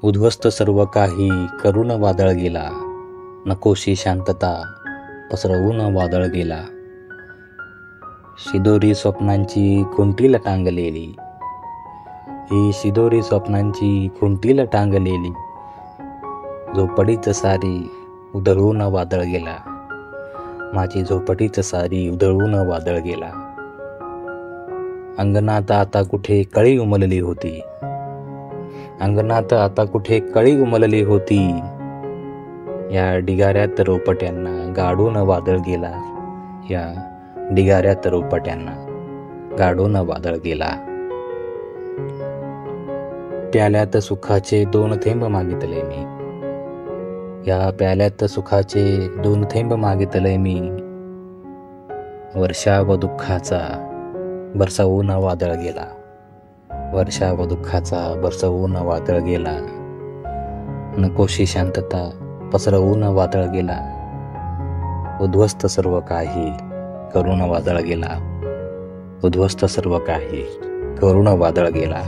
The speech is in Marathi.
उद्ध्वस्त सर्व काही करून वादळ गेला, नकोशी शांतता पसरवून वादळ गेला. शिदोरी स्वप्नांची खुंटीला टांगलेली, ही शिदोरी स्वप्नांची खुंटीला टांगलेली, झोपडीच सारी उधळून वादळ गेला. माझी झोपडीच सारी उधळून वादळ गेला. अंगणात आता कुठे कळी उमलली होती, अंगणात आता कुठे कळी उमलली होती, या ढिगाऱ्यात रोपट्यांना गाडून वादळ गेला. या ढिगाऱ्यात रोपट्यांना गाडून वादळ गेला. प्याल्यात सुखाचे 2 थेंब मागितले मी, या प्याल्यात सुखाचे 2 थेंब मागितले मी, वर्षा व दुःखाचा बरसवून वादळ गेला. वर्षा व दुःखाचा बरसवून वादळ गेला. नकोशी शांतता पसरवून वादळ गेला. उद्ध्वस्त सर्व काही करून वादळ गेला. उद्ध्वस्त सर्व काही करून वादळ गेला.